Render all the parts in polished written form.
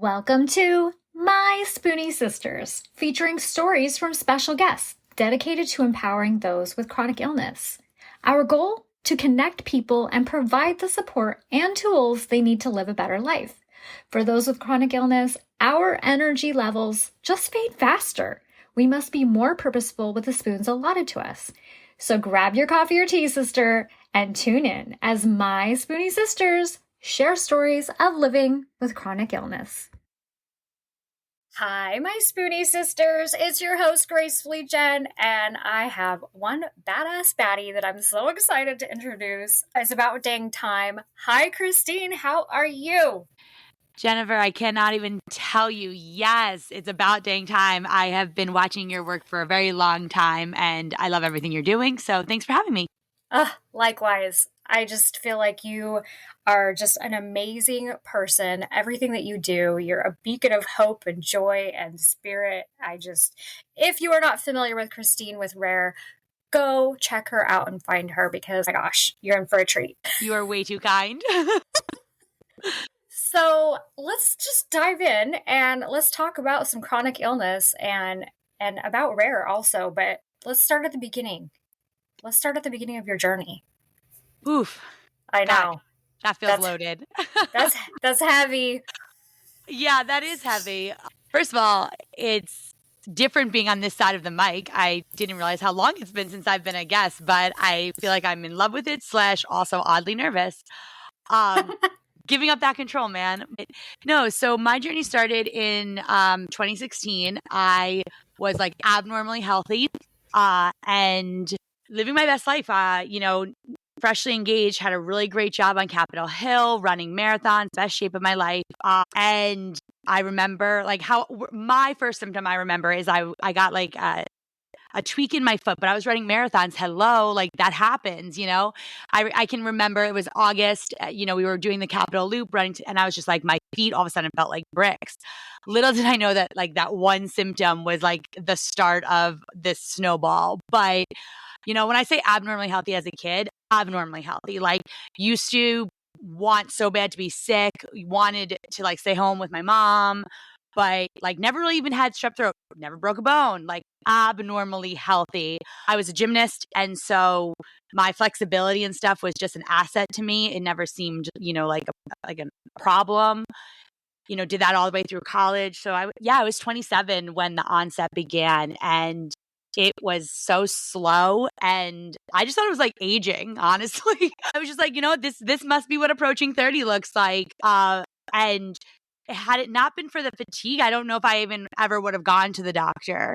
Welcome to My Spoonie Sisters, featuring stories from special guests dedicated to empowering those with chronic illness. Our goal? To connect people and provide the support and tools they need to live a better life. For those with chronic illness, our energy levels just fade faster. We must be more purposeful with the spoons allotted to us. So grab your coffee or tea, sister, and tune in as My Spoonie Sisters share stories of living with chronic illness. Hi, my Spoonie Sisters. It's your host, Gracefully Jen, and I have one badass baddie that I'm so excited to introduce. It's about dang time. Hi, Kristine. How are you? Jennifer, I cannot even tell you. Yes, it's about dang time. I have been watching your work for a very long time, and I love everything you're doing. So thanks for having me. Likewise. I just feel like you are just an amazing person. Everything that you do, you're a beacon of hope and joy and spirit. If you are not familiar with Kristine with Rare, go check her out and find her because, my gosh, you're in for a treat. You are way too kind. So let's just dive in and let's talk about some chronic illness and about Rare also. But let's start at the beginning. Let's start at the beginning of your journey. Oof. I know. That feels loaded. That's heavy. Yeah, that is heavy. First of all, it's different being on this side of the mic. I didn't realize how long it's been since I've been a guest, but I feel like I'm in love with it / also oddly nervous. Giving up that control, man. So my journey started in 2016. I was like abnormally healthy and living my best life. Freshly engaged, had a really great job on Capitol Hill, running marathons, best shape of my life. And I remember my first symptom I remember is I got like a tweak in my foot, but I was running marathons. Hello, like that happens, I can remember it was August, we were doing the Capitol Loop running, and I was just like, my feet all of a sudden felt like bricks. Little did I know that like that one symptom was like the start of this snowball. But when I say abnormally healthy as a kid, abnormally healthy, like used to want so bad to be sick, wanted to like stay home with my mom, but like never really even had strep throat, never broke a bone, like abnormally healthy. I was a gymnast, and so my flexibility and stuff was just an asset to me. It never seemed, like a problem. Did that all the way through college. So I was 27 when the onset began, and it was so slow, and I just thought it was like aging, honestly. I was just like, this must be what approaching 30 looks like. And had it not been for the fatigue, I don't know if I even ever would have gone to the doctor.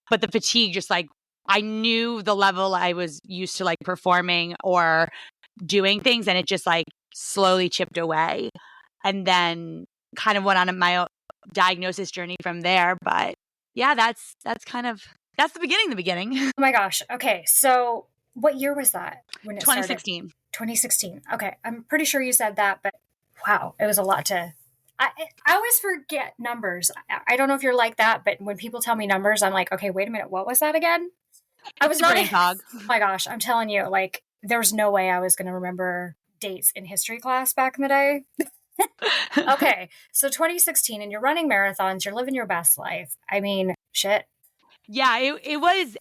But the fatigue, just like, I knew the level I was used to like performing or doing things, and it just like slowly chipped away. And then kind of went on my diagnosis journey from there. But yeah, that's the beginning. Oh my gox. Okay. So what year was that when it 2016. started? 2016. Okay. I'm pretty sure you said that, but wow, it was a lot to... I always forget numbers. I don't know if you're like that, but when people tell me numbers, I'm like, okay, wait a minute. What was that again? I was not... Oh my gosh. I'm telling you, like, there was no way I was going to remember dates in history class back in the day. Okay. So 2016, and you're running marathons. You're living your best life. I mean, shit. Yeah, it was,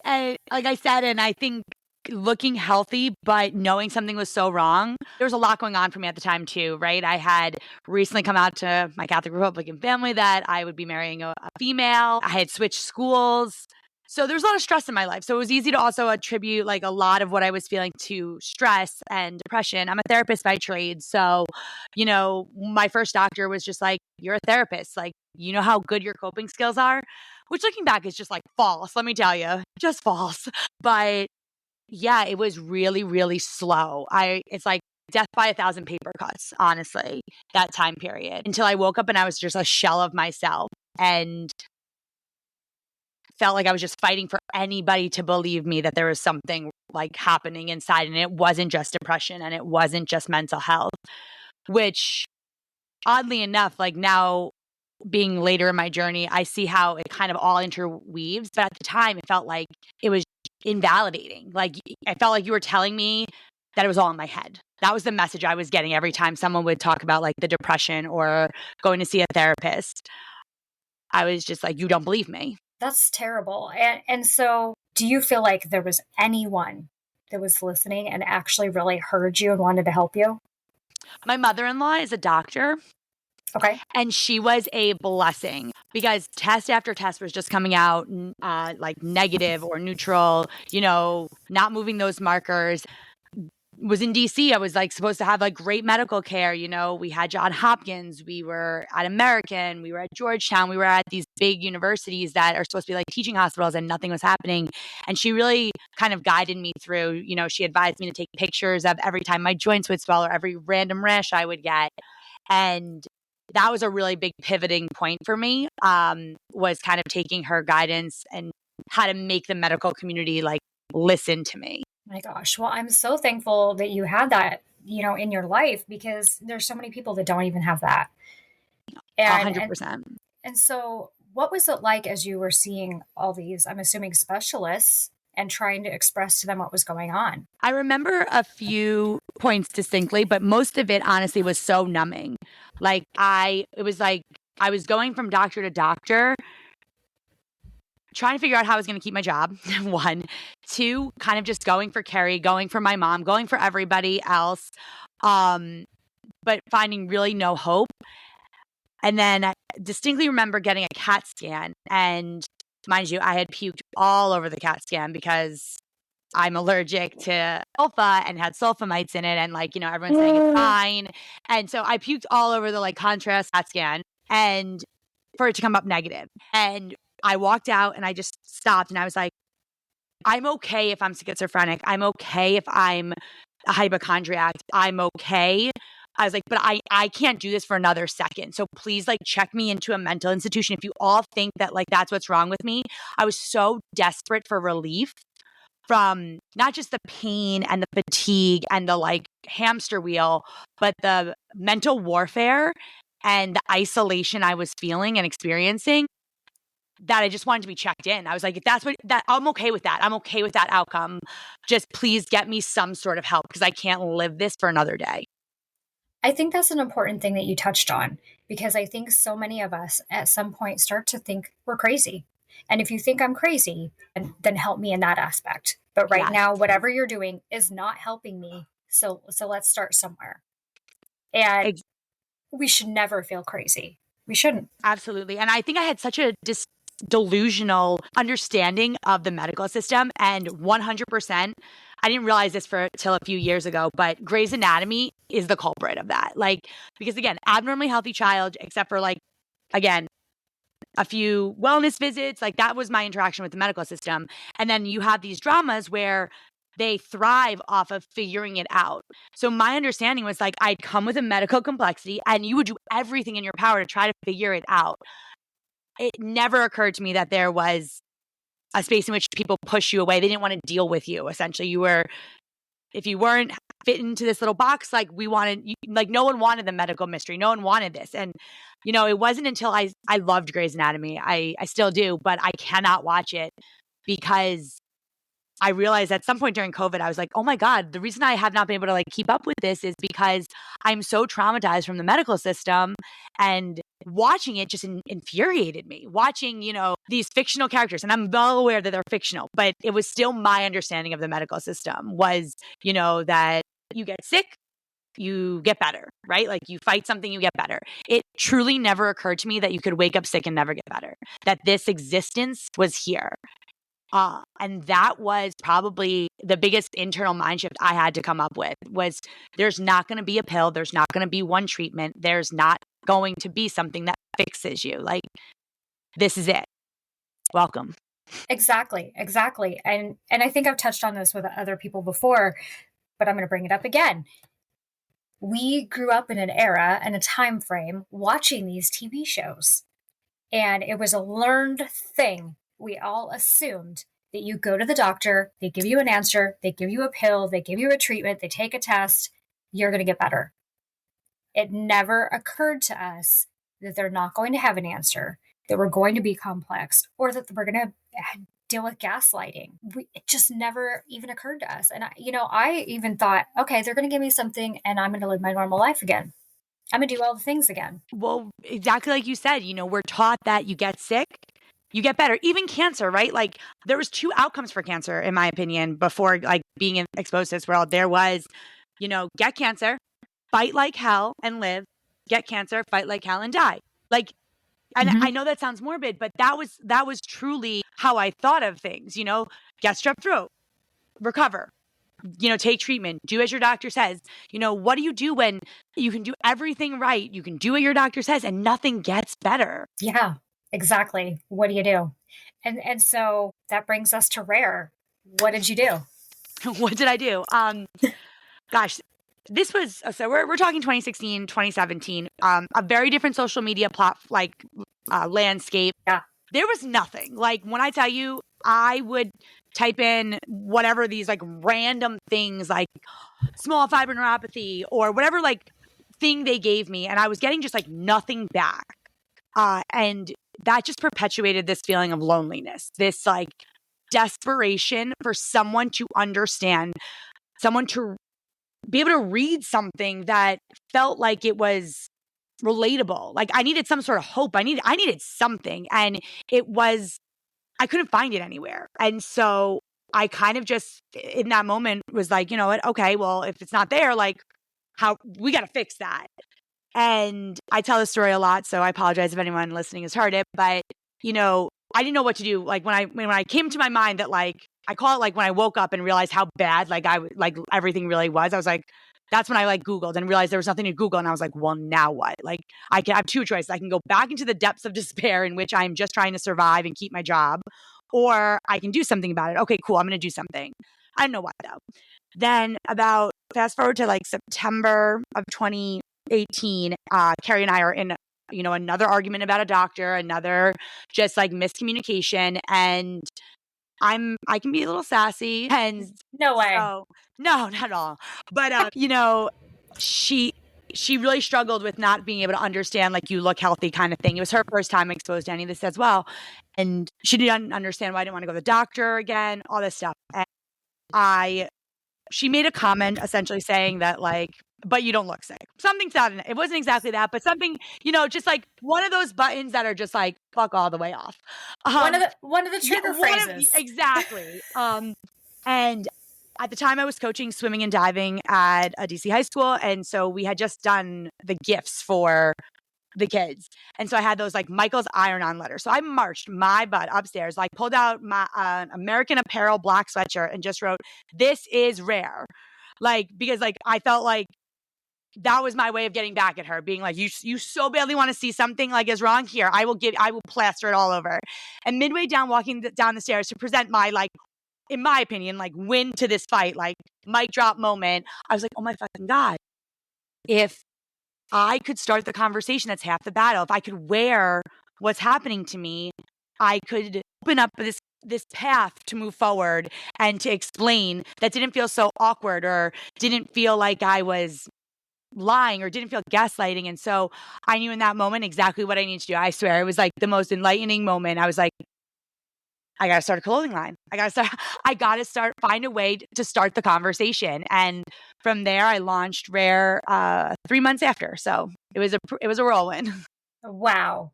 like I said, and I think looking healthy, but knowing something was so wrong. There was a lot going on for me at the time too, right? I had recently come out to my Catholic Republican family that I would be marrying a female. I had switched schools. So there was a lot of stress in my life. So it was easy to also attribute like a lot of what I was feeling to stress and depression. I'm a therapist by trade. So, my first doctor was just like, you're a therapist. Like, you know how good your coping skills are? Which looking back is just like false. Let me tell you, just false. But yeah, it was really, really slow. It's like death by 1,000 paper cuts, honestly, that time period, until I woke up and I was just a shell of myself and felt like I was just fighting for anybody to believe me that there was something like happening inside. And it wasn't just depression, and it wasn't just mental health, which oddly enough, like now being later in my journey, I see how it kind of all interweaves. But at the time, it felt like it was invalidating. Like I felt like you were telling me that it was all in my head. That was the message I was getting every time someone would talk about like the depression or going to see a therapist. I was just like, you don't believe me. That's terrible. And so do you feel like there was anyone that was listening and actually really heard you and wanted to help you? My mother-in-law is a doctor. Okay. And she was a blessing because test after test was just coming out like negative or neutral, not moving those markers. Was in DC. I was like supposed to have like great medical care. We had John Hopkins, we were at American, we were at Georgetown, we were at these big universities that are supposed to be like teaching hospitals, and nothing was happening. And she really kind of guided me through, she advised me to take pictures of every time my joints would swell or every random rash I would get. And that was a really big pivoting point for me, was kind of taking her guidance and how to make the medical community like listen to me. My gosh. Well, I'm so thankful that you had that, in your life, because there's so many people that don't even have that. And and 100%. and so what was it like as you were seeing all these, I'm assuming, specialists and trying to express to them what was going on? I remember a few points distinctly, but most of it honestly was so numbing. It was like I was going from doctor to doctor, trying to figure out how I was going to keep my job. One, two, kind of just going for Carrie, going for my mom, going for everybody else, but finding really no hope. And then I distinctly remember getting a CAT scan, and mind you, I had puked all over the CAT scan because I'm allergic to sulfa and had sulfamites in it. And everyone's saying it's fine. And so I puked all over the contrast CAT scan and for it to come up negative. And I walked out and I just stopped and I was like, I'm okay if I'm schizophrenic. I'm okay if I'm a hypochondriac. I'm okay. I was like, but I can't do this for another second. So please check me into a mental institution. If you all think that that's what's wrong with me. I was so desperate for relief from not just the pain and the fatigue and the hamster wheel, but the mental warfare and the isolation I was feeling and experiencing, that I just wanted to be checked in. I was like, if that's I'm okay with that. I'm okay with that outcome. Just please get me some sort of help because I can't live this for another day. I think that's an important thing that you touched on, because I think so many of us at some point start to think we're crazy. And if you think I'm crazy, then help me in that aspect. But right Yes. now, whatever you're doing is not helping me. So let's start somewhere. And we should never feel crazy. We shouldn't. Absolutely. And I think I had such a delusional understanding of the medical system, and 100%, I didn't realize this till a few years ago, but Grey's Anatomy is the culprit of that. Because again, abnormally healthy child, except for again, a few wellness visits, that was my interaction with the medical system. And then you have these dramas where they thrive off of figuring it out. So my understanding was I'd come with a medical complexity and you would do everything in your power to try to figure it out. It never occurred to me that there was a space in which people push you away. They didn't want to deal with you. Essentially, if you weren't fit into this little box, we wanted, no one wanted the medical mystery. No one wanted this. And, it wasn't until I loved Grey's Anatomy. I still do, but I cannot watch it because I realized at some point during COVID, I was like, oh my God, the reason I have not been able to keep up with this is because I'm so traumatized from the medical system, and watching it just infuriated me. Watching, these fictional characters, and I'm well aware that they're fictional, but it was still my understanding of the medical system was, that you get sick, you get better, right? You fight something, you get better. It truly never occurred to me that you could wake up sick and never get better, that this existence was here. And that was probably the biggest internal mind shift I had to come up with was there's not going to be a pill. There's not going to be one treatment. There's not going to be something that fixes you. This is it. Welcome. Exactly. And I think I've touched on this with other people before, but I'm going to bring it up again. We grew up in an era and a time frame watching these TV shows, and it was a learned thing. We all assumed that you go to the doctor, they give you an answer, they give you a pill, they give you a treatment, they take a test, you're going to get better. It never occurred to us that they're not going to have an answer, that we're going to be complex, or that we're going to deal with gaslighting. It just never even occurred to us. And I even thought, okay, they're going to give me something and I'm going to live my normal life again. I'm going to do all the things again. Well, exactly like you said, we're taught that you get sick, you get better. Even cancer, right? Like there was 2 outcomes for cancer, in my opinion, before like being exposed to this world. There was, get cancer, fight like hell and live, get cancer, fight like hell and die. Like, and I know that sounds morbid, but that was truly how I thought of things, get strep throat, recover, take treatment, do as your doctor says. What do you do when you can do everything right? You can do what your doctor says and nothing gets better. Yeah, exactly. What do you do? And so that brings us to Rare. What did you do? What did I do? Gosh, this was, so we're talking 2016, 2017, a very different social media landscape. Yeah. There was nothing. Like when I tell you, I would type in whatever these like random things like small fiber neuropathy or whatever like thing they gave me. And I was getting just like nothing back. And that just perpetuated this feeling of loneliness, this like desperation for someone to understand, someone to be able to read something that felt like it was relatable. Like I needed some sort of hope. I needed something. And I couldn't find it anywhere. And so I kind of just in that moment was like, you know what? Okay, well, if it's not there, like how we got to fix that. And I tell this story a lot, so I apologize if anyone listening has heard it, but I didn't know what to do. Like when I came to my mind that like I call it like when I woke up and realized how bad like everything really was. I was like, that's when I like Googled and realized there was nothing to Google. And I was like, well, now what? Like I have 2 choices. I can go back into the depths of despair in which I'm just trying to survive and keep my job, or I can do something about it. Okay, cool. I'm going to do something. I don't know what though. Then about fast forward to like September of 2018, Carrie and I are in, another argument about a doctor, another just like miscommunication. And I can be a little sassy and No way. so no, not at all. But she really struggled with not being able to understand like you look healthy kind of thing. It was her first time exposed to any of this as well. And she didn't understand why I didn't want to go to the doctor again, all this stuff. And she made a comment essentially saying that like, but you don't look sick. Something sounded, it wasn't exactly that, but something, just like one of those buttons that are just like, fuck all the way off. One of the trigger phrases. Exactly. And at the time I was coaching swimming and diving at a DC high school. And so we had just done the gifts for the kids. And so I had those like Michael's iron-on letters. So I marched my butt upstairs, like pulled out my American Apparel black sweatshirt and just wrote, "This is Rare." Like, because like I felt like that was my way of getting back at her, being like, you so badly want to see something like is wrong here. I will plaster it all over. And midway down, walking down the stairs to present my, like, in my opinion, like win to this fight, like mic drop moment. I was like, oh my fucking God, if I could start the conversation, that's half the battle. If I could wear what's happening to me, I could open up this path to move forward and to explain that didn't feel so awkward or didn't feel like I was lying or didn't feel gaslighting. And so I knew in that moment exactly what I needed to do. I swear it was like the most enlightening moment. I was like, I got to start a clothing line. I got to find a way to start the conversation. And from there, I launched Rare 3 months after. So it was a whirlwind. Wow.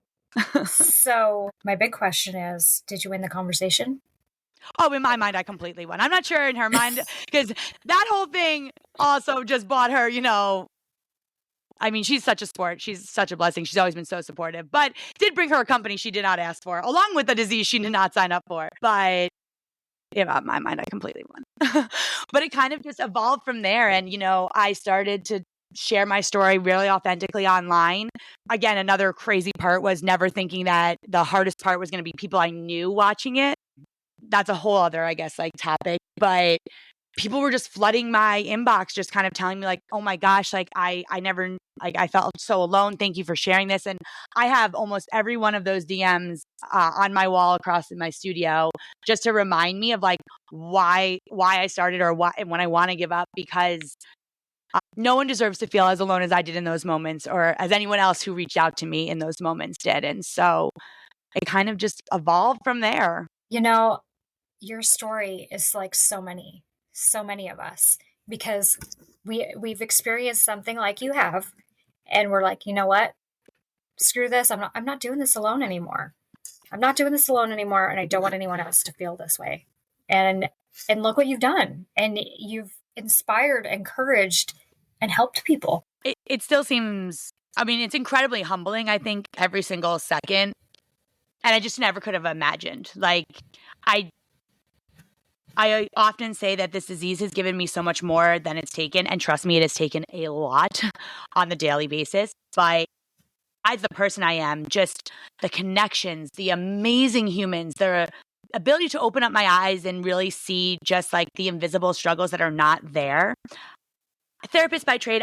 So my big question is, did you win the conversation? Oh, in my mind, I completely won. I'm not sure in her mind, because that whole thing also just bought her, I mean, she's such a sport. She's such a blessing. She's always been so supportive, but did bring her a company she did not ask for, along with a disease she did not sign up for. But in my mind, I completely won. But it kind of just evolved from there. And, I started to share my story really authentically online. Again, another crazy part was never thinking that the hardest part was going to be people I knew watching it. That's a whole other, I guess, like topic. But people were just flooding my inbox, just kind of telling me like, oh my gosh, like I never, like I felt so alone. Thank you for sharing this. And I have almost every one of those DMs on my wall across in my studio, just to remind me of like why I started or why, and when I want to give up, because no one deserves to feel as alone as I did in those moments, or as anyone else who reached out to me in those moments did. And so it kind of just evolved from there. your story is like so many of us, because we've experienced something like you have, and we're like, you know what? Screw this. I'm not doing this alone anymore. I'm not doing this alone anymore, and I don't want anyone else to feel this way. And look what you've done. And you've inspired, encouraged, and helped people. It still seems, I mean, it's incredibly humbling, I think, every single second. And I just never could have imagined. Like, I often say that this disease has given me so much more than it's taken. And trust me, it has taken a lot on the daily basis. But as the person I am, just the connections, the amazing humans, the ability to open up my eyes and really see just like the invisible struggles that are not there. A therapist by trade,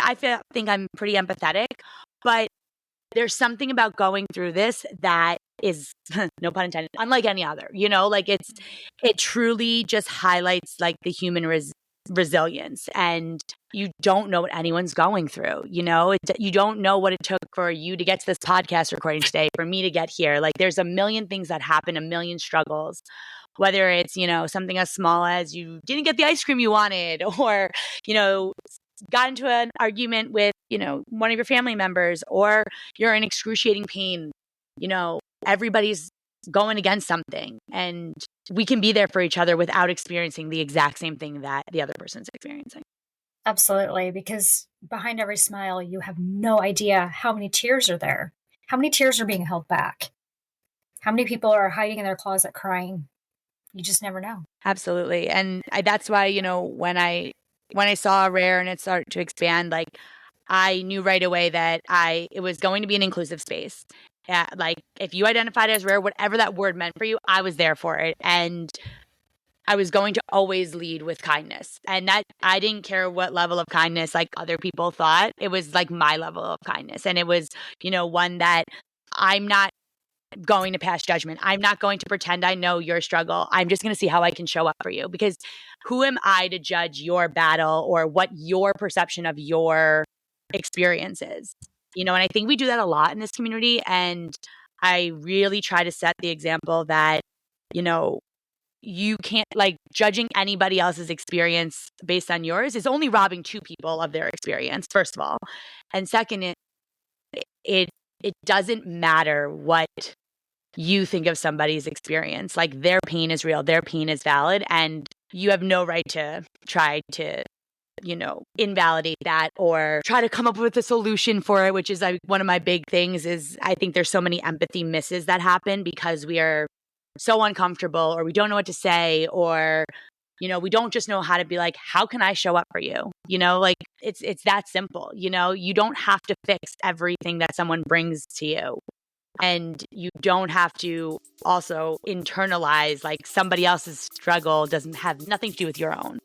think I'm pretty empathetic, but there's something about going through this that is, no pun intended, unlike any other, like it truly just highlights like the human resilience, and you don't know what anyone's going through, you don't know what it took for you to get to this podcast recording today, for me to get here. Like, there's a million things that happen, a million struggles, whether it's, something as small as you didn't get the ice cream you wanted, or, got into an argument with, one of your family members, or you're in excruciating pain. Everybody's going against something, and we can be there for each other without experiencing the exact same thing that the other person's experiencing. Absolutely, because behind every smile, you have no idea how many tears are there, how many tears are being held back, how many people are hiding in their closet crying. You just never know. Absolutely. And that's why, when I saw Rare and it started to expand, like, I knew right away that it was going to be an inclusive space. Yeah, like, if you identified as Rare, whatever that word meant for you, I was there for it. And I was going to always lead with kindness. And that, I didn't care what level of kindness like other people thought. It was like my level of kindness. And it was, one that I'm not going to pass judgment. I'm not going to pretend I know your struggle. I'm just going to see how I can show up for you, because who am I to judge your battle or what your perception of your experience is? And I think we do that a lot in this community. And I really try to set the example that, you can't, like, judging anybody else's experience based on yours is only robbing two people of their experience, first of all. And second, it doesn't matter what you think of somebody's experience. Like, their pain is real, their pain is valid, and you have no right to try to, invalidate that or try to come up with a solution for it, which is one of my big things. Is I think there's so many empathy misses that happen because we are so uncomfortable, or we don't know what to say, or we don't just know how to be like, how can I show up for you? Like, it's that simple. You don't have to fix everything that someone brings to you. And you don't have to also internalize like somebody else's struggle doesn't have nothing to do with your own.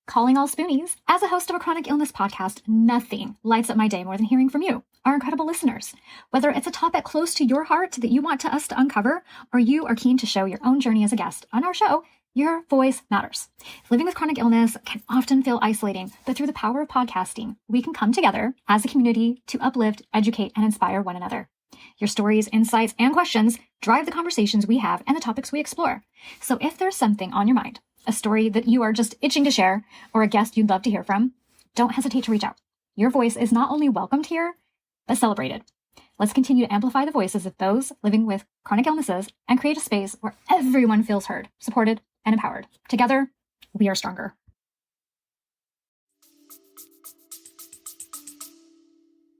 Calling all Spoonies. As a host of a chronic illness podcast, nothing lights up my day more than hearing from you, our incredible listeners. Whether it's a topic close to your heart that you want us to uncover, or you are keen to show your own journey as a guest on our show, your voice matters. Living with chronic illness can often feel isolating, but through the power of podcasting, we can come together as a community to uplift, educate, and inspire one another. Your stories, insights, and questions drive the conversations we have and the topics we explore. So if there's something on your mind, a story that you are just itching to share, or a guest you'd love to hear from, don't hesitate to reach out. Your voice is not only welcomed here, but celebrated. Let's continue to amplify the voices of those living with chronic illnesses and create a space where everyone feels heard, supported, and empowered. Together, we are stronger.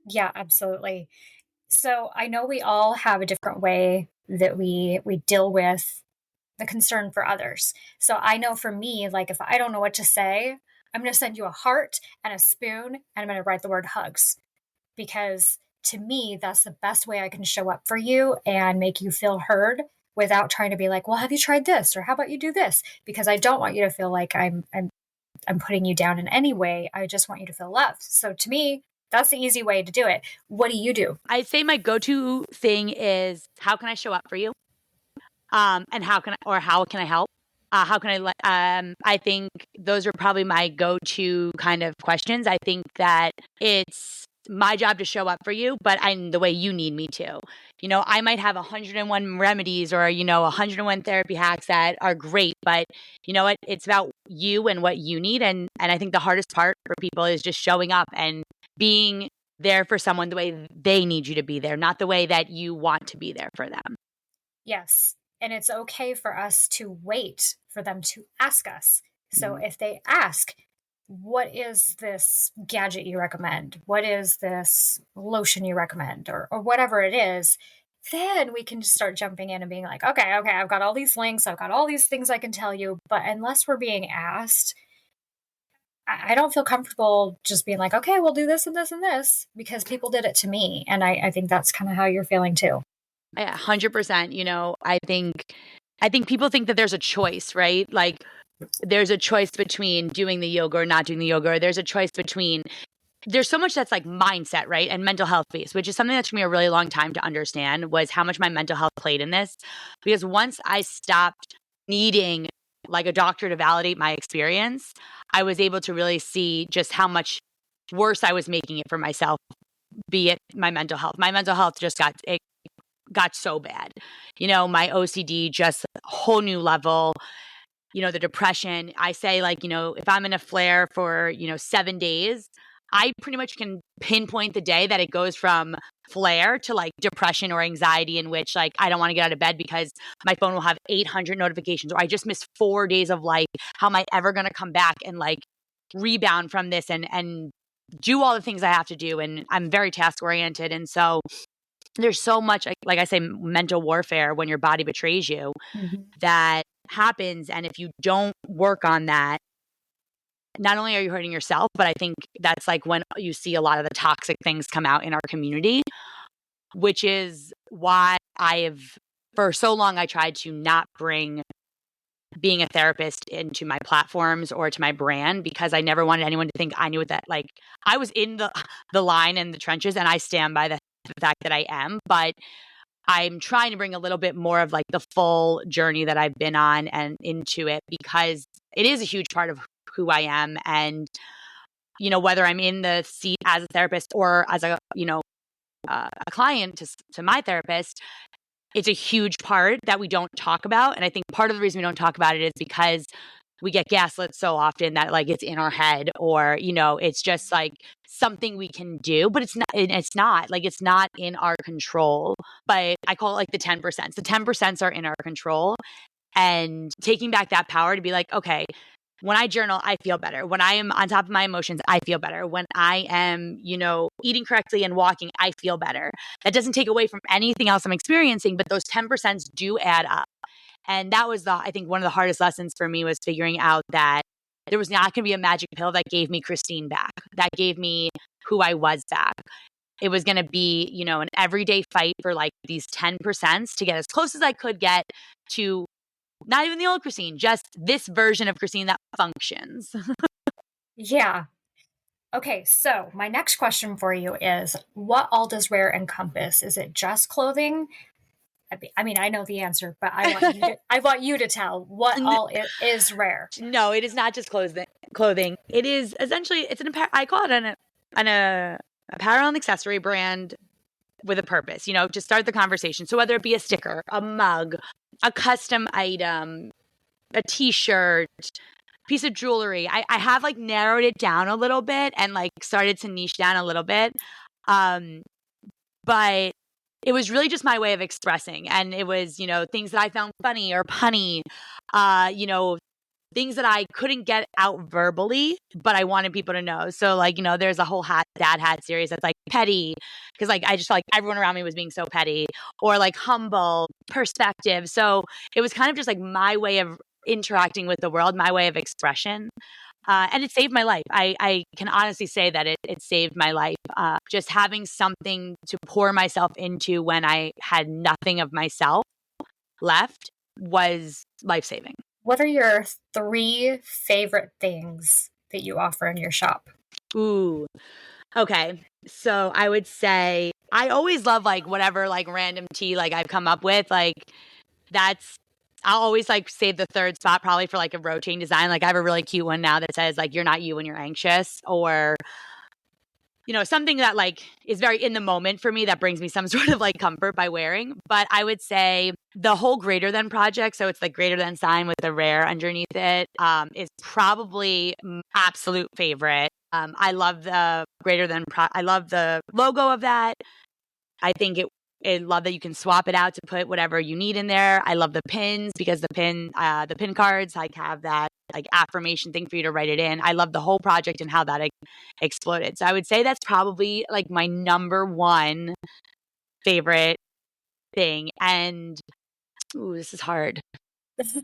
Yeah, absolutely. So I know we all have a different way that we deal with the concern for others. So I know for me, like, if I don't know what to say, I'm going to send you a heart and a spoon, and I'm going to write the word hugs, because to me, that's the best way I can show up for you and make you feel heard without trying to be like, well, have you tried this? Or how about you do this? Because I don't want you to feel like I'm putting you down in any way. I just want you to feel loved. So to me, that's the easy way to do it. What do you do? I'd say my go-to thing is, how can I show up for you? And how can I help? How can I think those are probably my go-to kind of questions. I think that it's my job to show up for you, but I'm the way you need me to. I might have 101 remedies or, 101 therapy hacks that are great, but you know what? It's about you and what you need. And I think the hardest part for people is just showing up and being there for someone the way they need you to be there, not the way that you want to be there for them. Yes. And it's okay for us to wait for them to ask us. So if they ask, what is this gadget you recommend? What is this lotion you recommend? Or whatever it is, then we can just start jumping in and being like, okay, I've got all these links, I've got all these things I can tell you. But unless we're being asked, I don't feel comfortable just being like, okay, we'll do this and this and this because people did it to me. And I think that's kind of how you're feeling too. Yeah, 100%. I think people think that there's a choice, right? Like there's a choice between doing the yoga or not doing the yoga, or there's a choice between there's so much that's like mindset, right? And mental health based, which is something that took me a really long time to understand was how much my mental health played in this. Because once I stopped needing like a doctor to validate my experience, I was able to really see just how much worse I was making it for myself, be it my mental health. My mental health just got so bad. My OCD just a whole new level. The depression, I say like, if I'm in a flare for, 7 days, I pretty much can pinpoint the day that it goes from flare to like depression or anxiety in which like I don't want to get out of bed because my phone will have 800 notifications or I just missed 4 days of life. How am I ever going to come back and like rebound from this and do all the things I have to do? And I'm very task oriented. And so there's so much, like I say, mental warfare when your body betrays you that happens. And if you don't work on that, not only are you hurting yourself, but I think that's like when you see a lot of the toxic things come out in our community, which is why for so long, I tried to not bring being a therapist into my platforms or to my brand because I never wanted anyone to think I knew what that, like I was in the line and the trenches and I stand by the fact that I am, but I'm trying to bring a little bit more of like the full journey that I've been on and into it because it is a huge part of who I am. And, whether I'm in the seat as a therapist or as a client to my therapist, it's a huge part that we don't talk about. And I think part of the reason we don't talk about it is because we get gaslit so often that like it's in our head or, it's just like something we can do, but it's not in our control. But I call it like the 10%. The 10% are in our control and taking back that power to be like, okay, when I journal, I feel better. When I am on top of my emotions, I feel better. When I am, eating correctly and walking, I feel better. That doesn't take away from anything else I'm experiencing, but those 10% do add up. And that was I think one of the hardest lessons for me was figuring out that there was not going to be a magic pill that gave me Kristine back, that gave me who I was back. It was going to be, an everyday fight for like these 10% to get as close as I could get to not even the old Kristine, just this version of Kristine that functions. Yeah. Okay, so my next question for you is what all does Rare encompass? Is it just clothing? I mean, I know the answer, but I want you to tell what all it is Rare. No, it is not just clothing. It is essentially I call it an apparel and accessory brand with a purpose, to start the conversation. So whether it be a sticker, a mug, a custom item, a t-shirt, piece of jewelry, I have like narrowed it down a little bit and like started to niche down a little bit. But it was really just my way of expressing. And it was, things that I found funny or punny, things that I couldn't get out verbally, but I wanted people to know. So like, there's a whole dad hat series that's like petty because like I just felt like everyone around me was being so petty or like humble, perspective. So it was kind of just like my way of interacting with the world, my way of expression. And it saved my life. I can honestly say that it saved my life. Just having something to pour myself into when I had nothing of myself left was life-saving. What are your 3 favorite things that you offer in your shop? Ooh. Okay. So I would say I always love like whatever like random tea like I've come up with. Like I'll always like save the third spot probably for like a rotating design. Like I have a really cute one now that says like you're not you when you're anxious or something that like is very in the moment for me that brings me some sort of like comfort by wearing. But I would say the whole greater than project, so it's like greater than sign with the rare underneath it, is probably absolute favorite. I love the I love the logo of that. I think I love that you can swap it out to put whatever you need in there. I love the pins because the pin cards like have that like affirmation thing for you to write it in. I love the whole project and how that exploded. So I would say that's probably like my number one favorite thing. And ooh, this is hard.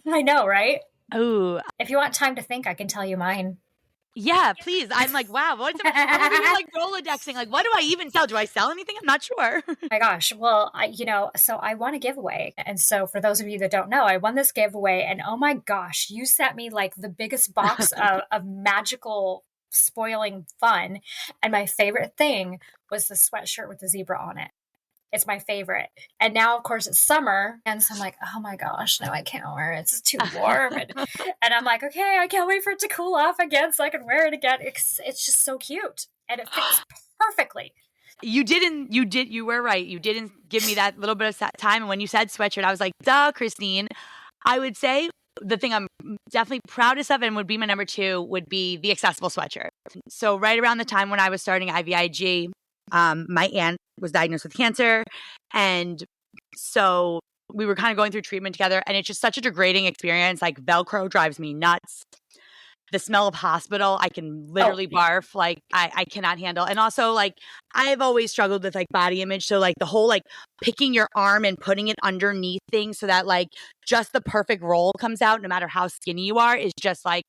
I know, right? Ooh, If you want time to think, I can tell you mine. yeah, please. I'm like, wow, I'm over here like Rolodexing. Like, what do I even sell? Do I sell anything? I'm not sure. My gosh. Well, so I won a giveaway. And so for those of you that don't know, I won this giveaway and oh my gosh, you sent me like the biggest box of magical spoiling fun. And my favorite thing was the sweatshirt with the zebra on it. It's my favorite. And now, of course, it's summer. And so I'm like, oh my gosh, no, I can't wear it. It's too warm. And I'm like, okay, I can't wait for it to cool off again so I can wear it again. It's just so cute. And it fits perfectly. You were right. You didn't give me that little bit of time. And when you said sweatshirt, I was like, duh, Kristine. I would say the thing I'm definitely proudest of and would be my number two would be the accessible sweatshirt. So right around the time when I was starting IVIG, my aunt was diagnosed with cancer. And so we were kind of going through treatment together. And it's just such a degrading experience. Like Velcro drives me nuts. The smell of hospital, I can literally barf. Like I cannot handle. And also like I've always struggled with like body image. So like the whole like picking your arm and putting it underneath things so that like just the perfect roll comes out no matter how skinny you are is just like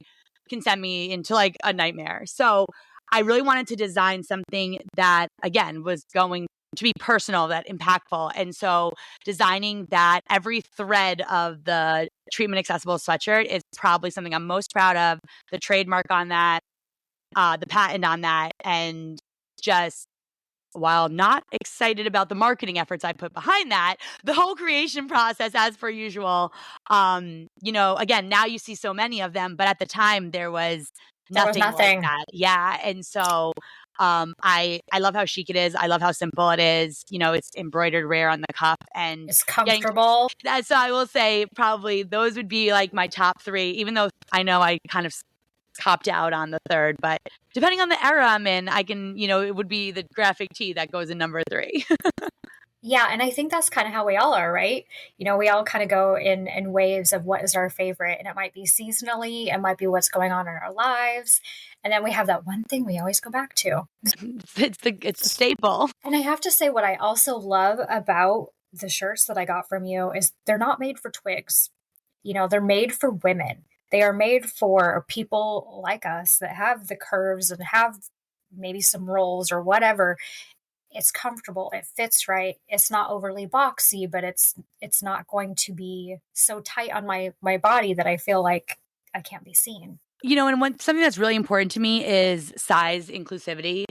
can send me into like a nightmare. So I really wanted to design something that again was going to be personal, that impactful. And so designing that every thread of the treatment accessible sweatshirt is probably something I'm most proud of. The trademark on that, the patent on that, and just while not excited about the marketing efforts I put behind that, the whole creation process, as per usual, again, now you see so many of them, but at the time there was nothing like that. Yeah. And so I love how chic it is. I love how simple it is. It's embroidered rare on the cuff and it's comfortable. So I will say probably those would be like my top three, even though I know I kind of copped out on the third, but depending on the era I'm in, I can, it would be the graphic tee that goes in number three. Yeah, and I think that's kind of how we all are, right? We all kind of go in waves of what is our favorite, and it might be seasonally, it might be what's going on in our lives, and then we have that one thing we always go back to. It's a staple. And I have to say, what I also love about the shirts that I got from you is they're not made for twigs. They're made for women. They are made for people like us that have the curves and have maybe some rolls or whatever. It's comfortable. It fits right. It's not overly boxy, but it's not going to be so tight on my body that I feel like I can't be seen. And something that's really important to me is size inclusivity,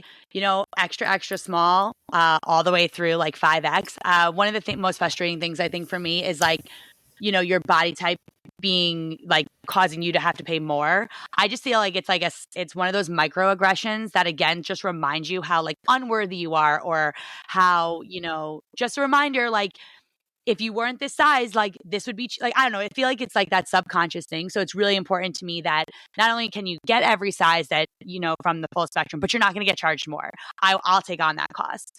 extra, extra small, all the way through like 5X. One of the most frustrating things I think for me is like, your body type being like causing you to have to pay more. I just feel like it's one of those microaggressions that again just reminds you how like unworthy you are, or how, just a reminder like if you weren't this size, like this would be like, I don't know, I feel like it's like that subconscious thing. So it's really important to me that not only can you get every size that, from the full spectrum, but you're not going to get charged more. I'll take on that cost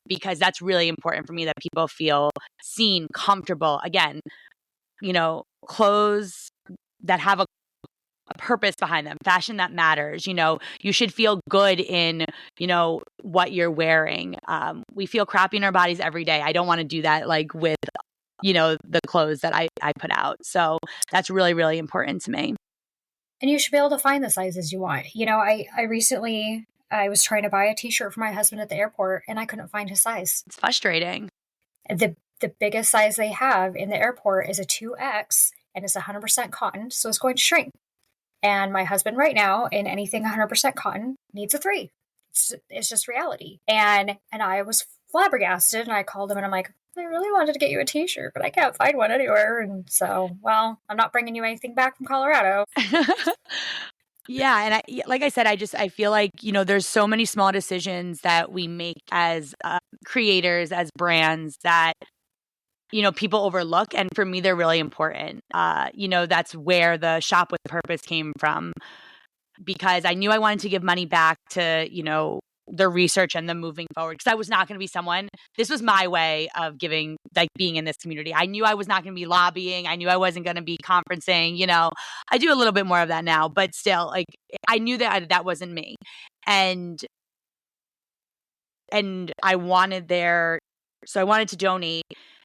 because that's really important for me that people feel seen, comfortable. Again, clothes that have a purpose behind them, fashion that matters. You should feel good in, what you're wearing. We feel crappy in our bodies every day. I don't want to do that like with, the clothes that I put out. So that's really, really important to me. And you should be able to find the sizes you want. I recently, I was trying to buy a t-shirt for my husband at the airport and I couldn't find his size. It's frustrating. The biggest size they have in the airport is a 2X and it's 100% cotton. So it's going to shrink. And my husband right now in anything 100% cotton needs a 3. It's just reality. And I was flabbergasted and I called him and I'm like, I really wanted to get you a t-shirt, but I can't find one anywhere. And so, well, I'm not bringing you anything back from Colorado. Yeah. And like I said, I feel like, there's so many small decisions that we make as creators, as brands that, people overlook. And for me, they're really important. That's where the Shop with Purpose came from, because I knew I wanted to give money back to, the research and the moving forward, because I was not going to be someone, this was my way of giving, like being in this community. I knew I was not going to be lobbying. I knew I wasn't going to be conferencing, I do a little bit more of that now, but still, like, I knew that wasn't me. And I wanted so I wanted to donate.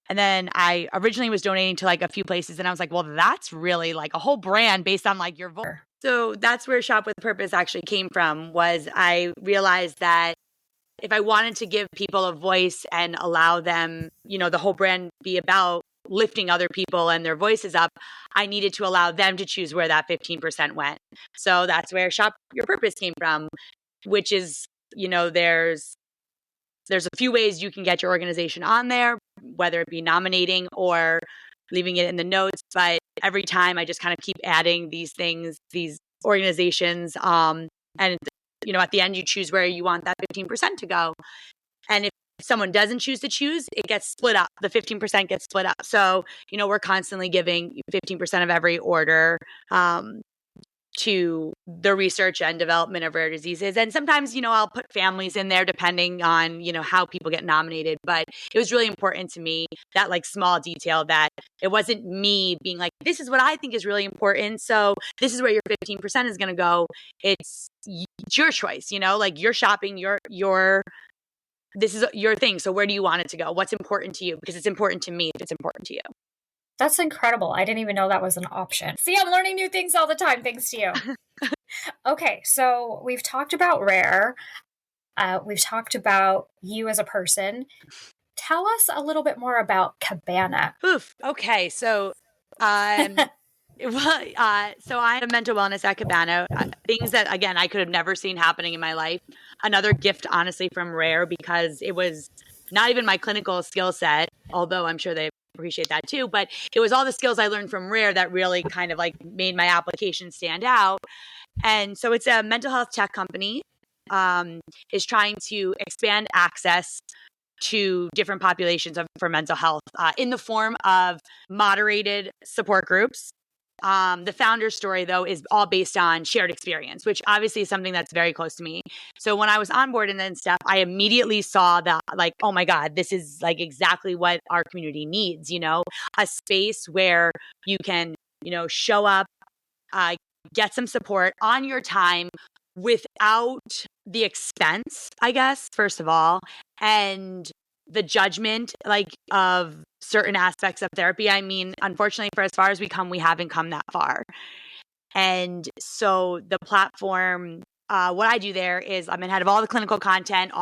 And then I originally was donating to like a few places, and I was like, well, that's really like a whole brand based on like your voice. So that's where Shop with Purpose actually came from. Was I realized that if I wanted to give people a voice and allow them, the whole brand be about lifting other people and their voices up, I needed to allow them to choose where that 15% went. So that's where Shop Your Purpose came from, which is, there's a few ways you can get your organization on there, whether it be nominating or leaving it in the notes. But every time I just kind of keep adding these things, these organizations. And, at the end, you choose where you want that 15% to go. And if someone doesn't choose to choose, it gets split up. The 15% gets split up. So, we're constantly giving 15% of every order to the research and development of rare diseases. And sometimes, I'll put families in there depending on, how people get nominated. But it was really important to me, that like small detail, that it wasn't me being like, this is what I think is really important, so this is where your 15% is going to go. It's your choice, like you're shopping, this is your thing. So where do you want it to go? What's important to you? Because it's important to me if it's important to you. That's incredible. I didn't even know that was an option. See, I'm learning new things all the time, thanks to you. Okay, so we've talked about Rare. We've talked about you as a person. Tell us a little bit more about Cabana. Oof. Okay, so so I'm a mental wellness at Cabana. Things that, again, I could have never seen happening in my life. Another gift, honestly, from Rare, because it was not even my clinical skill set, although I'm sure they appreciate that too. But it was all the skills I learned from Rare that really kind of like made my application stand out. And so it's a mental health tech company, is trying to expand access to different populations for mental health in the form of moderated support groups. The founder's story, though, is all based on shared experience, which obviously is something that's very close to me. So when I was on board and then stuff, I immediately saw that, like, oh my God, this is like exactly what our community needs, a space where you can, show up, get some support on your time without the expense, I guess, first of all, and the judgment, like, of certain aspects of therapy. I mean, unfortunately, for as far as we haven't come that far. And so the platform, what I do there is I'm in head of all the clinical content,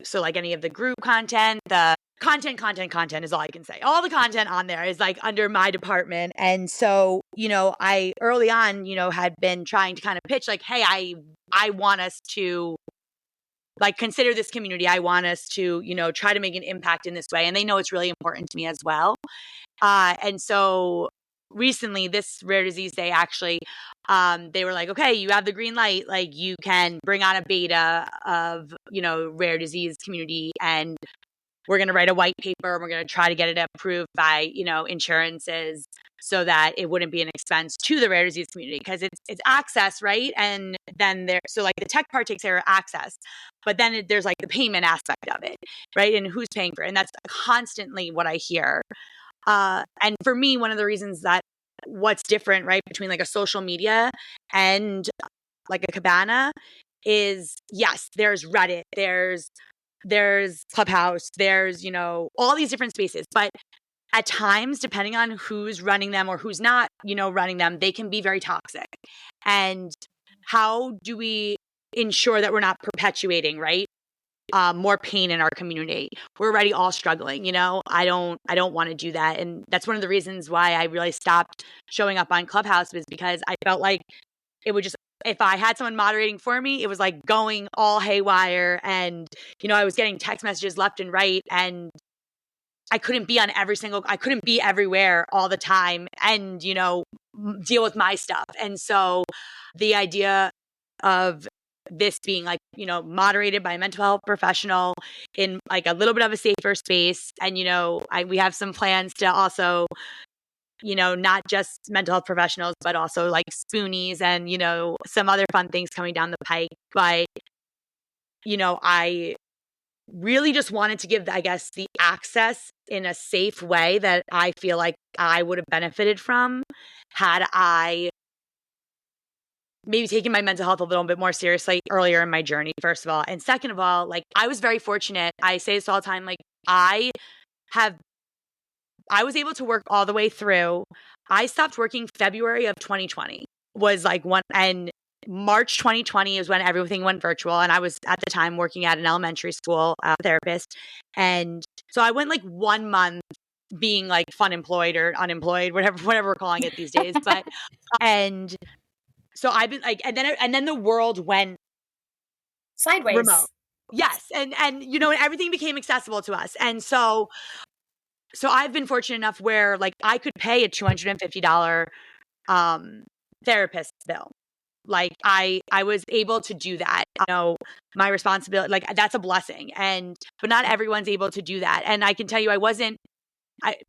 so like any of the group content, the content is all I can say. All the content on there is like under my department. And so, I early on, had been trying to kind of pitch like, hey, I want us to like consider this community. I want us to, try to make an impact in this way. And they know it's really important to me as well. And so recently, this Rare Disease Day, actually, they were like, okay, you have the green light. Like, you can bring on a beta of, rare disease community, and we're going to write a white paper, and we're going to try to get it approved by, insurances, so that it wouldn't be an expense to the rare disease community, because it's access, right? And then so like the tech part takes care of access, but then there's like the payment aspect of it, right? And who's paying for it? And that's constantly what I hear. And for me, one of the reasons that what's different, right, between like a social media and like a Cabana is, yes, there's Reddit, there's Clubhouse, there's, all these different spaces. But at times, depending on who's running them or who's not, running them, they can be very toxic. And how do we ensure that we're not perpetuating, right, more pain in our community? We're already all struggling, I don't want to do that. And that's one of the reasons why I really stopped showing up on Clubhouse, was because I felt like it would just, if I had someone moderating for me, it was like going all haywire. And, I was getting text messages left and right, and I couldn't be I couldn't be everywhere all the time and, deal with my stuff. And so the idea of this being like, moderated by a mental health professional in like a little bit of a safer space. And, we have some plans to also, not just mental health professionals, but also like spoonies and, some other fun things coming down the pike. But, I really just wanted to give, I guess, the access in a safe way that I feel like I would have benefited from had I maybe taken my mental health a little bit more seriously earlier in my journey, first of all. And second of all, like I was very fortunate. I say this all the time, like I was able to work all the way through. I stopped working February of 2020 was like and March 2020 is when everything went virtual. And I was at the time working at an elementary school therapist. And so I went like 1 month being like fun employed or unemployed, whatever we're calling it these days. But, and so I've been like, and then the world went sideways. Remote. Yes. And everything became accessible to us. And so I've been fortunate enough where like I could pay a $250 therapist bill. Like I was able to do that. My responsibility, like that's a blessing. But not everyone's able to do that. And I can tell you,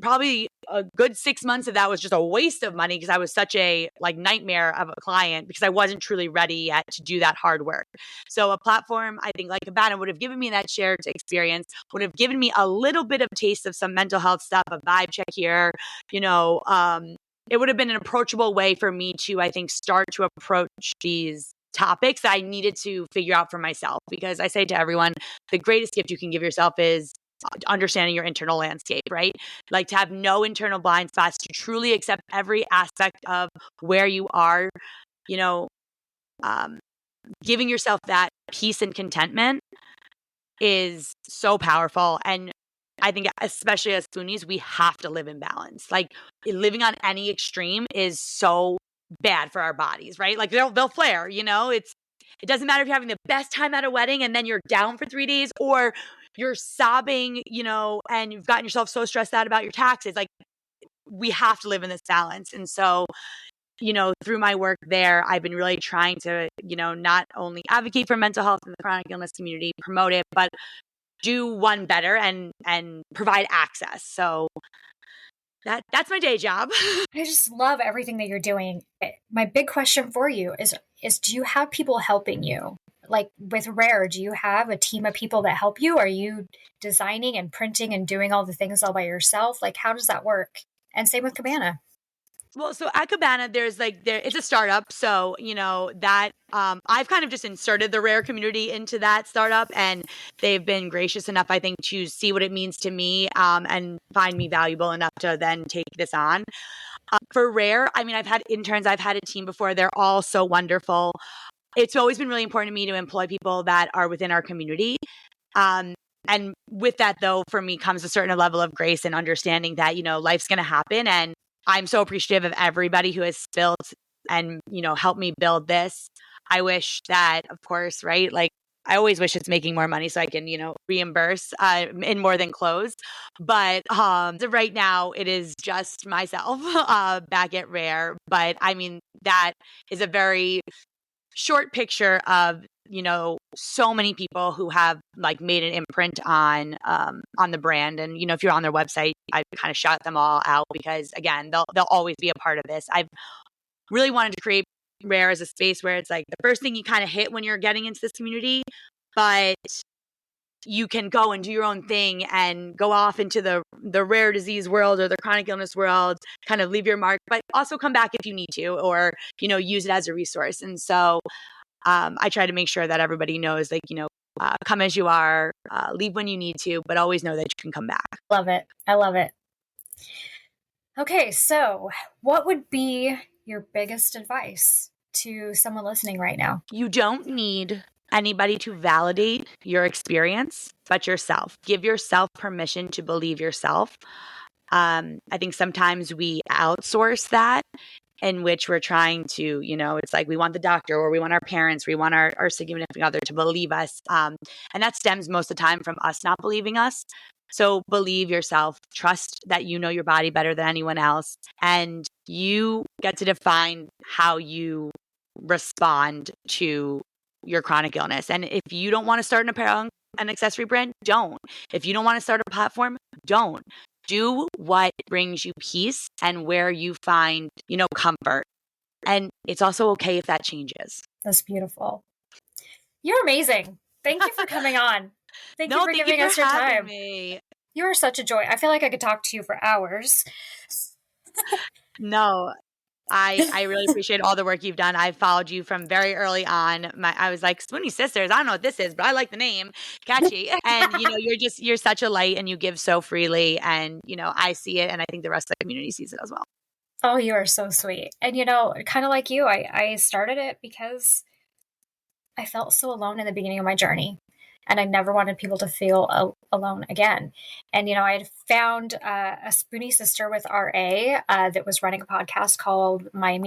probably a good 6 months of that was just a waste of money because I was such a like nightmare of a client because I wasn't truly ready yet to do that hard work. So a platform, I think like Cabana would have given me that shared experience, would have given me a little bit of taste of some mental health stuff, a vibe check here, it would have been an approachable way for me to, I think, start to approach these topics that I needed to figure out for myself. Because I say to everyone, the greatest gift you can give yourself is understanding your internal landscape, right? Like to have no internal blind spots, to truly accept every aspect of where you are, giving yourself that peace and contentment is so powerful. And I think especially as spoonies, we have to live in balance. Like living on any extreme is so bad for our bodies, right? Like they'll flare, it doesn't matter if you're having the best time at a wedding and then you're down for 3 days, or you're sobbing, and you've gotten yourself so stressed out about your taxes. Like we have to live in this balance. And so, through my work there, I've been really trying to, not only advocate for mental health in the chronic illness community, promote it, but do one better and provide access. So that's my day job. I just love everything that you're doing. My big question for you is do you have people helping you? Like with Rare, do you have a team of people that help you? Are you designing and printing and doing all the things all by yourself? Like how does that work? And same with Cabana. Well, so at Cabana, it's a startup. So, that I've kind of just inserted the Rare community into that startup, and they've been gracious enough, I think, to see what it means to me and find me valuable enough to then take this on. For Rare, I mean, I've had interns, I've had a team before. They're all so wonderful. It's always been really important to me to employ people that are within our community. And with that, though, for me comes a certain level of grace and understanding that, life's going to happen. And I'm so appreciative of everybody who has built and, helped me build this. I wish that, of course, right? Like I always wish it's making more money so I can, reimburse in more than clothes. But so right now it is just myself back at Rare. But I mean, that is a very short picture of, so many people who have like made an imprint on the brand. And, if you're on their website, I kind of shout them all out because again, they'll always be a part of this. I've really wanted to create Rare as a space where it's like the first thing you kind of hit when you're getting into this community, but you can go and do your own thing and go off into the rare disease world or the chronic illness world, kind of leave your mark, but also come back if you need to, or, use it as a resource. And so I try to make sure that everybody knows, like, come as you are, leave when you need to, but always know that you can come back. Love it. I love it. Okay, so what would be your biggest advice to someone listening right now? You don't need anybody to validate your experience, but yourself. Give yourself permission to believe yourself. I think sometimes we outsource that, in which we're trying to, it's like we want the doctor or we want our parents, we want our significant other to believe us. And that stems most of the time from us not believing us. So believe yourself, trust that you know your body better than anyone else. And you get to define how you respond to your chronic illness. And if you don't want to start an apparel and accessory brand, don't. If you don't want to start a platform, don't. Do what brings you peace and where you find, comfort. And it's also okay if that changes. That's beautiful. You're amazing. Thank you for coming on. Thank you for giving us your time. Me. You are such a joy. I feel like I could talk to you for hours. No, I really appreciate all the work you've done. I followed you from very early on. I was like, Spoonie Sisters, I don't know what this is, but I like the name. Catchy. And, you're such a light and you give so freely. And, I see it. And I think the rest of the community sees it as well. Oh, you are so sweet. And, kind of like you, I started it because I felt so alone in the beginning of my journey. And I never wanted people to feel alone again. And, I had found a Spoonie sister with RA that was running a podcast called My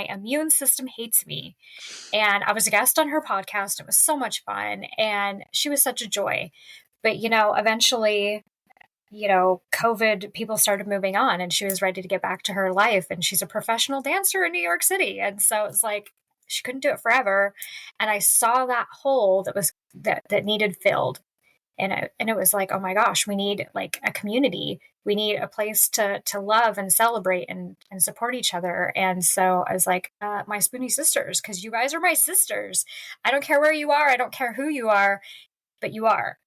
Immune System Hates Me. And I was a guest on her podcast. It was so much fun. And she was such a joy. But, eventually, COVID, people started moving on and she was ready to get back to her life. And she's a professional dancer in New York City. And so it's like, she couldn't do it forever. And I saw that hole that needed filled. And it was like, oh my gosh, we need like a community. We need a place to love and celebrate and support each other. And so I was like, my Spoonie Sisters, because you guys are my sisters. I don't care where you are. I don't care who you are, but you are.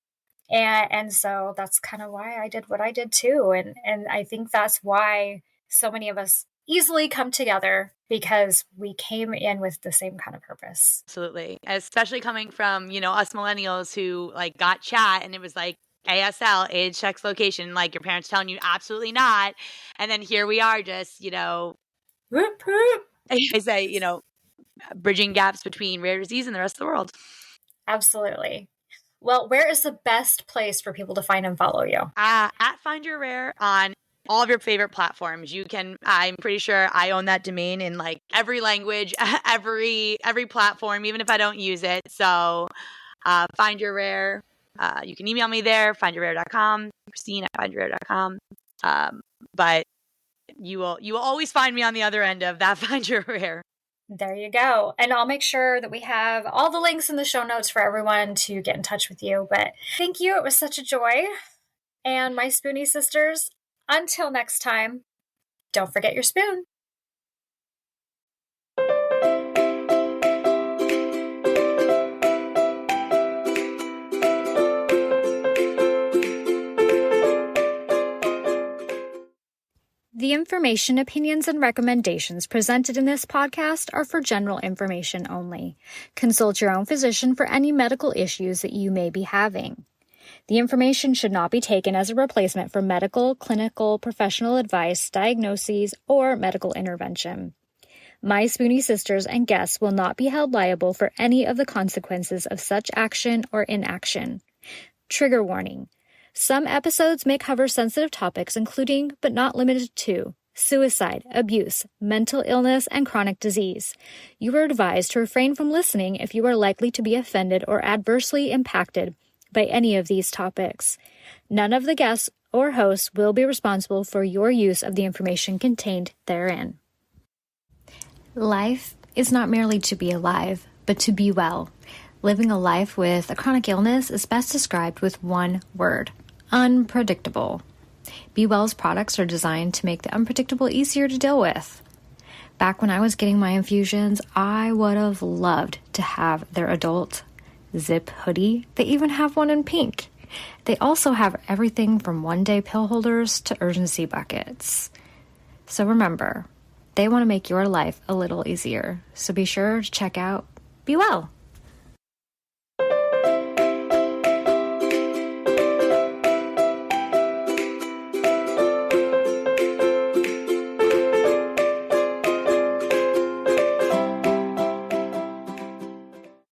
And so that's kind of why I did what I did too. And I think that's why so many of us easily come together, because we came in with the same kind of purpose. Absolutely. Especially coming from, us millennials who like got chat and it was like ASL, age, sex, location, like your parents telling you absolutely not. And then here we are just, whoop, whoop. I say, bridging gaps between rare disease and the rest of the world. Absolutely. Well, where is the best place for people to find and follow you? At Find Your Rare on all of your favorite platforms. I'm pretty sure I own that domain in like every language, every platform, even if I don't use it. So Find Your Rare. You can email me there, findyourrare.com, Kristine at findyourrare.com. But you will always find me on the other end of that Find Your Rare. There you go. And I'll make sure that we have all the links in the show notes for everyone to get in touch with you. But thank you. It was such a joy. And my Spoonie sisters, until next time, don't forget your spoon. The information, opinions, and recommendations presented in this podcast are for general information only. Consult your own physician for any medical issues that you may be having. The information should not be taken as a replacement for medical, clinical, professional advice, diagnoses, or medical intervention. My Spoonie sisters and guests will not be held liable for any of the consequences of such action or inaction. Trigger warning. Some episodes may cover sensitive topics including, but not limited to, suicide, abuse, mental illness, and chronic disease. You are advised to refrain from listening if you are likely to be offended or adversely impacted by any of these topics. None of the guests or hosts will be responsible for your use of the information contained therein. Life is not merely to be alive, but to be well. Living a life with a chronic illness is best described with one word: unpredictable. Be Well's products are designed to make the unpredictable easier to deal with. Back when I was getting my infusions, I would have loved to have their adult zip hoodie. They even have one in pink. They also have everything from one-day pill holders to urgency buckets. So remember, they want to make your life a little easier. So be sure to check out Be Well.